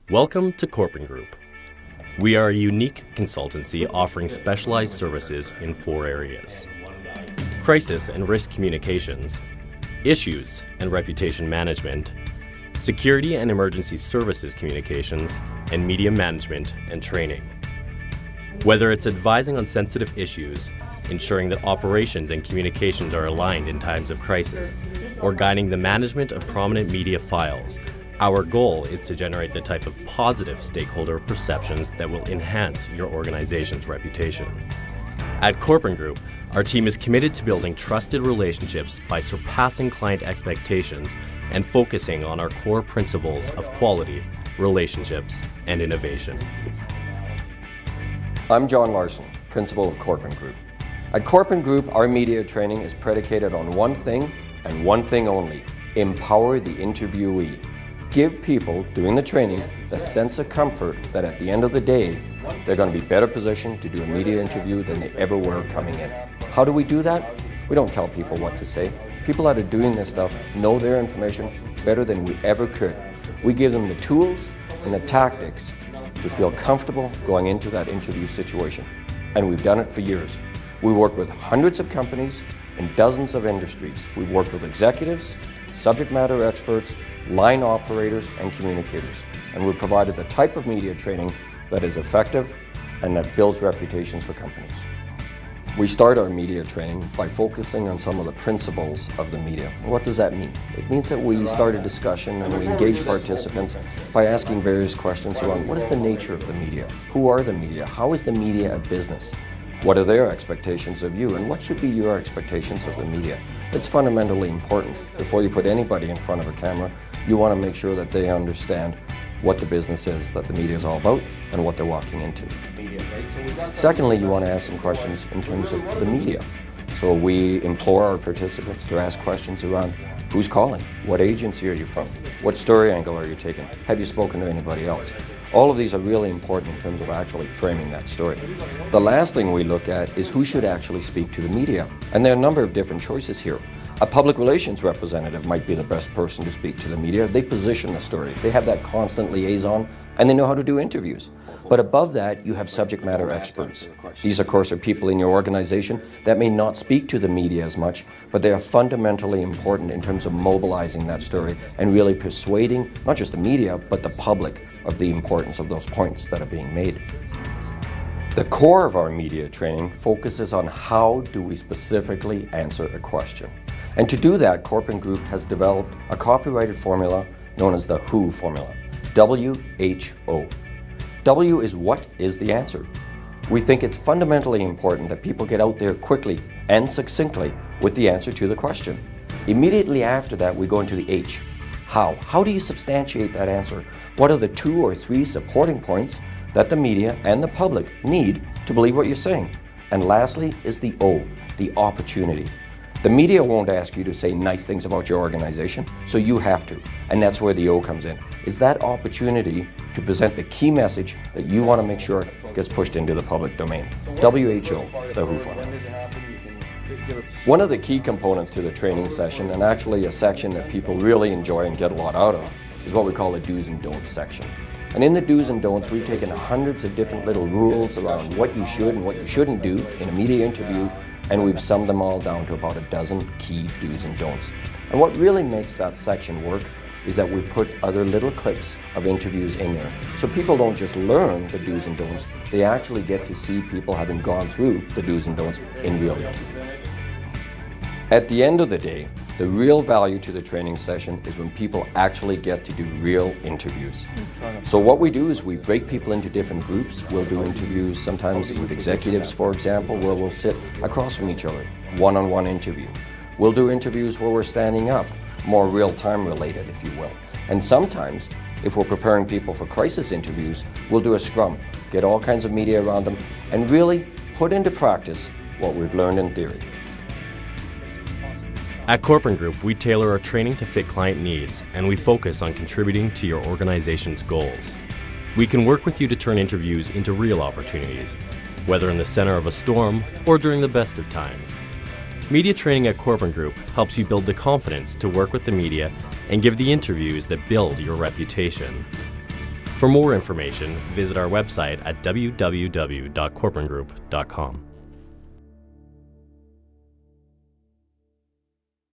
Welcome to Corpen Group. We are a unique consultancy offering specialized services in 4 areas: crisis and risk communications, issues and reputation management, security and emergency services communications, and media management and training. Whether it's advising on sensitive issues, ensuring that operations and communications are aligned in times of crisis, or guiding the management of prominent media files, our goal is to generate the type of positive stakeholder perceptions that will enhance your organization's reputation. At Corpen Group, our team is committed to building trusted relationships by surpassing client expectations and focusing on our core principles of quality, relationships, and innovation. I'm John Larson, principal of Corpen Group. At Corpen Group, our media training is predicated on one thing and one thing only: empower the interviewee. Give people doing the training the sense of comfort that at the end of the day, they're going to be better positioned to do a media interview than they ever were coming in. How do we do that? We don't tell people what to say. People that are doing this stuff know their information better than we ever could. We give them the tools and the tactics to feel comfortable going into that interview situation. And we've done it for years. We work with hundreds of companies in dozens of industries. We've worked with executives, subject matter experts, line operators, and communicators. And we've provided the type of media training that is effective and that builds reputations for companies. We start our media training by focusing on some of the principles of the media. What does that mean? It means that we start a discussion and we engage participants by asking various questions around what is the nature of the media? Who are the media? How is the media a business? What are their expectations of you, and what should be your expectations of the media? It's fundamentally important. Before you put anybody in front of a camera, you want to make sure that they understand what the business is that the media is all about and what they're walking into. Secondly, you want to ask some questions in terms of the media. So we implore our participants to ask questions around who's calling, what agency are you from, what story angle are you taking, have you spoken to anybody else? All of these are really important in terms of actually framing that story. The last thing we look at is who should actually speak to the media. And there are a number of different choices here. A public relations representative might be the best person to speak to the media. They position the story. They have that constant liaison, and they know how to do interviews. But above that, you have subject matter experts. These, of course, are people in your organization that may not speak to the media as much, but they are fundamentally important in terms of mobilizing that story and really persuading not just the media, but the public of the importance of those points that are being made. The core of our media training focuses on how do we specifically answer a question. And to do that, Corpen Group has developed a copyrighted formula known as the WHO formula, WHO. W is what is the answer. We think it's fundamentally important that people get out there quickly and succinctly with the answer to the question. Immediately after that, we go into the H. How? How do you substantiate that answer? What are the 2 or 3 supporting points that the media and the public need to believe what you're saying? And lastly is the O, the opportunity. The media won't ask you to say nice things about your organization, so you have to. And that's where the O comes in. It's that opportunity to present the key message that you want to make sure gets pushed into the public domain. WHO, the WHO formula. One of the key components to the training session, and actually a section that people really enjoy and get a lot out of, is what we call the do's and don'ts section. And in the do's and don'ts, we've taken hundreds of different little rules around what you should and what you shouldn't do in a media interview, and we've summed them all down to about a dozen key do's and don'ts. And what really makes that section work is that we put other little clips of interviews in there. So people don't just learn the do's and don'ts, they actually get to see people having gone through the do's and don'ts in real interviews. At the end of the day, the real value to the training session is when people actually get to do real interviews. So what we do is we break people into different groups. We'll do interviews sometimes with executives, for example, where we'll sit across from each other, one-on-one interview. We'll do interviews where we're standing up, more real-time related, if you will. And sometimes, if we're preparing people for crisis interviews, we'll do a scrum, get all kinds of media around them, and really put into practice what we've learned in theory. At Corpen Group, we tailor our training to fit client needs, and we focus on contributing to your organization's goals. We can work with you to turn interviews into real opportunities, whether in the center of a storm or during the best of times. Media training at Corpen Group helps you build the confidence to work with the media and give the interviews that build your reputation. For more information, visit our website at www.corpengroup.com.